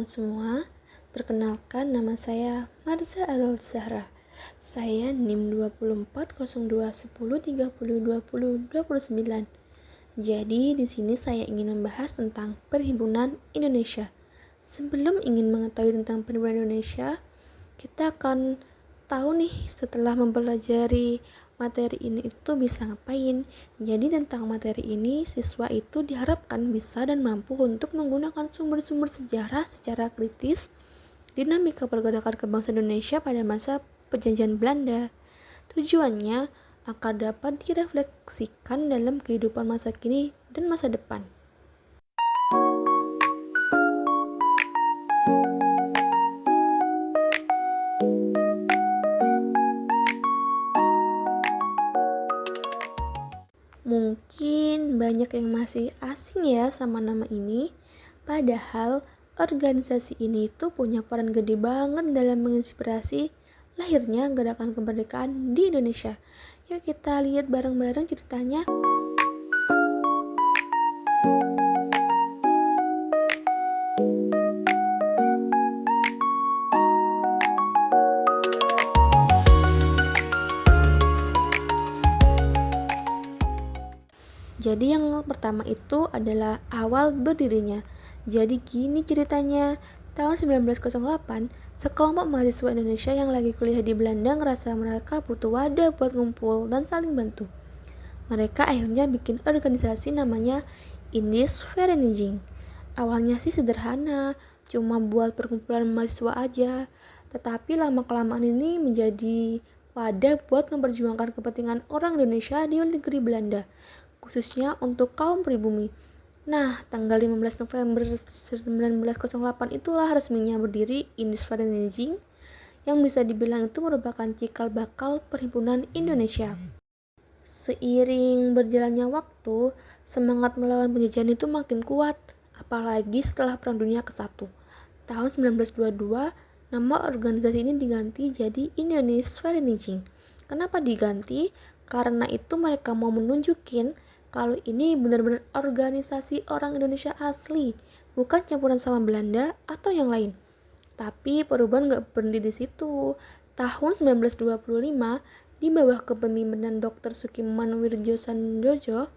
semua, perkenalkan nama saya Marza Al-Zahra. Saya NIM 240210302029. Jadi di sini saya ingin membahas tentang Perhimpunan Indonesia. Sebelum ingin mengetahui tentang Perhimpunan Indonesia, kita akan tahu nih setelah mempelajari materi ini itu bisa ngapain. Jadi tentang materi ini siswa itu diharapkan bisa dan mampu untuk menggunakan sumber-sumber sejarah secara kritis, dinamika pergerakan kebangsaan Indonesia pada masa penjajahan Belanda. Tujuannya agar dapat direfleksikan dalam kehidupan masa kini dan masa depan. Mungkin banyak yang masih asing ya sama nama ini, padahal organisasi ini tuh punya peran gede banget dalam menginspirasi lahirnya gerakan kemerdekaan di Indonesia. Yuk kita lihat bareng-bareng ceritanya. Jadi yang pertama itu adalah awal berdirinya. Jadi gini ceritanya, tahun 1908, sekelompok mahasiswa Indonesia yang lagi kuliah di Belanda ngerasa mereka butuh wadah buat ngumpul dan saling bantu. Mereka akhirnya bikin organisasi namanya Indisch Vereniging. Awalnya sih sederhana, cuma buat perkumpulan mahasiswa aja. Tetapi lama-kelamaan ini menjadi wadah buat memperjuangkan kepentingan orang Indonesia di negeri Belanda, khususnya untuk kaum pribumi. Nah, tanggal 15 November 1908 itulah resminya berdiri Indisch Vereniging, yang bisa dibilang itu merupakan cikal bakal Perhimpunan Indonesia. Seiring berjalannya waktu, semangat melawan penjajahan itu makin kuat, apalagi setelah Perang Dunia ke-1. Tahun 1922, nama organisasi ini diganti jadi Indisch Vereniging. Kenapa diganti? Karena itu mereka mau menunjukin kalau ini benar-benar organisasi orang Indonesia asli, bukan campuran sama Belanda atau yang lain. Tapi perubahan nggak berhenti di situ. Tahun 1925, di bawah kepemimpinan Dr. Sukiman Wirjosandojo,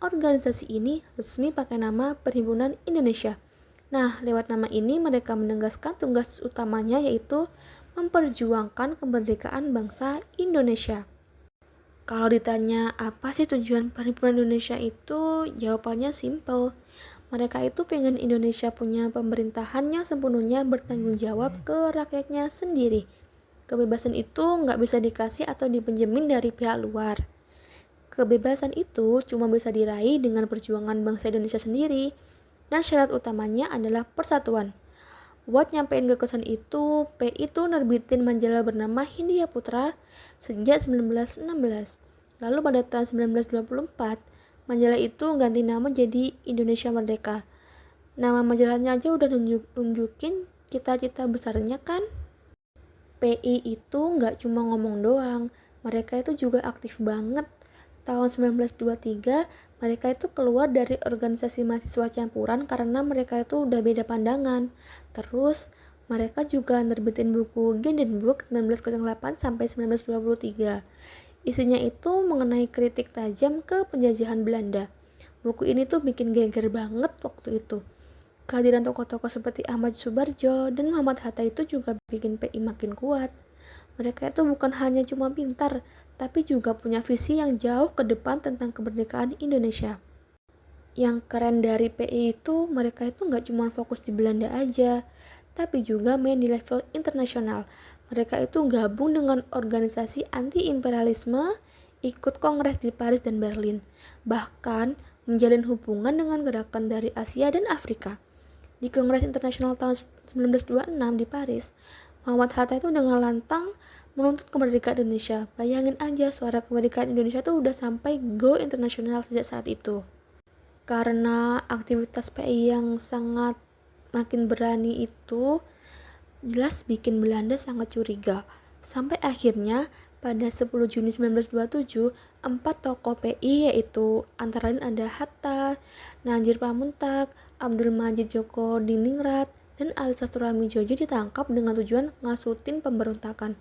organisasi ini resmi pakai nama Perhimpunan Indonesia. Nah, lewat nama ini mereka menegaskan tugas utamanya yaitu memperjuangkan kemerdekaan bangsa Indonesia. Kalau ditanya apa sih tujuan Perhimpunan Indonesia itu, jawabannya simple. Mereka itu pengen Indonesia punya pemerintahannya sepenuhnya bertanggung jawab ke rakyatnya sendiri. Kebebasan itu nggak bisa dikasih atau dipinjemin dari pihak luar. Kebebasan itu cuma bisa diraih dengan perjuangan bangsa Indonesia sendiri. Dan syarat utamanya adalah persatuan. Buat nyampein gagasan itu, PI itu nerbitin majalah bernama Hindia Putra sejak 1916. Lalu pada tahun 1924, majalah itu ganti nama jadi Indonesia Merdeka. Nama majalahnya aja udah nunjukin cita-cita besarnya kan. PI itu nggak cuma ngomong doang, mereka itu juga aktif banget. Tahun 1923, mereka itu keluar dari organisasi mahasiswa campuran karena mereka itu udah beda pandangan. Terus, mereka juga nerbitin buku Hindenburg 1908 sampai 1923. Isinya itu mengenai kritik tajam ke penjajahan Belanda. Buku ini tuh bikin geger banget waktu itu. Kehadiran tokoh-tokoh seperti Ahmad Subarjo dan Muhammad Hatta itu juga bikin PI makin kuat. Mereka itu bukan hanya cuma pintar, tapi juga punya visi yang jauh ke depan tentang kemerdekaan Indonesia. Yang keren dari PI itu, mereka itu nggak cuma fokus di Belanda aja, tapi juga main di level internasional. Mereka itu gabung dengan organisasi anti-imperialisme, ikut kongres di Paris dan Berlin, bahkan menjalin hubungan dengan gerakan dari Asia dan Afrika. Di Kongres Internasional tahun 1926 di Paris, Muhammad Hatta itu dengan lantang menuntut kemerdekaan Indonesia. Bayangin aja, suara kemerdekaan Indonesia itu udah sampai go internasional sejak saat itu. Karena aktivitas PI yang sangat makin berani itu jelas bikin Belanda sangat curiga. Sampai akhirnya pada 10 Juni 1927, 4 tokoh PI yaitu antara lain ada Hatta, Najir Pamuntak, Abdul Majid Djoko Diningrat, dan Ali Saturami Jojo ditangkap dengan tujuan ngasutin pemberontakan.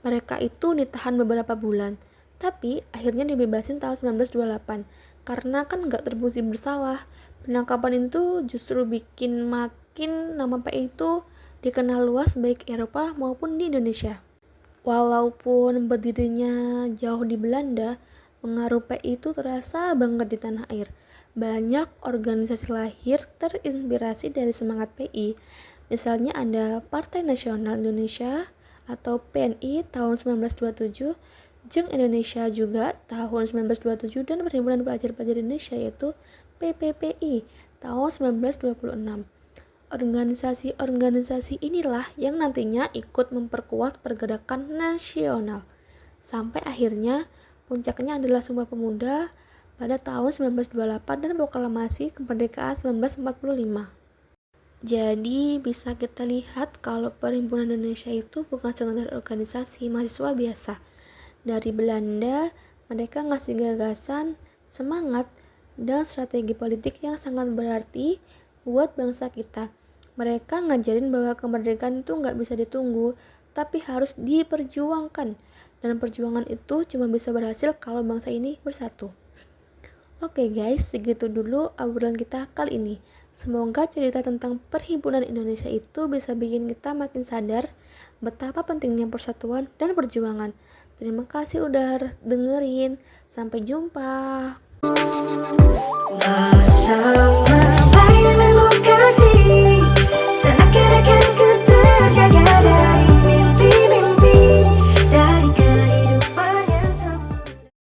Mereka itu ditahan beberapa bulan, tapi akhirnya dibebasin tahun 1928 karena kan nggak terbukti bersalah. Penangkapan itu justru bikin makin nama PI itu dikenal luas baik Eropa maupun di Indonesia. Walaupun berdirinya jauh di Belanda, pengaruh PI itu terasa banget di tanah air. Banyak organisasi lahir terinspirasi dari semangat PI. Misalnya ada Partai Nasional Indonesia atau PNI tahun 1927, Jeng Indonesia juga tahun 1927, dan Perhimpunan Pelajar-Pelajar Indonesia yaitu PPPI tahun 1926. Organisasi-organisasi inilah yang nantinya ikut memperkuat pergerakan nasional. Sampai akhirnya puncaknya adalah Sumpah Pemuda pada tahun 1928 dan Proklamasi Kemerdekaan 1945. Jadi bisa kita lihat kalau Perhimpunan Indonesia itu bukan sekedar organisasi mahasiswa biasa. Dari Belanda, mereka ngasih gagasan, semangat, dan strategi politik yang sangat berarti buat bangsa kita. Mereka ngajarin bahwa kemerdekaan itu nggak bisa ditunggu, tapi harus diperjuangkan. Dan perjuangan itu cuma bisa berhasil kalau bangsa ini bersatu. Oke guys, segitu dulu obrolan kita kali ini. Semoga cerita tentang Perhimpunan Indonesia itu bisa bikin kita makin sadar betapa pentingnya persatuan dan perjuangan. Terima kasih udah dengerin. Sampai jumpa. Bersama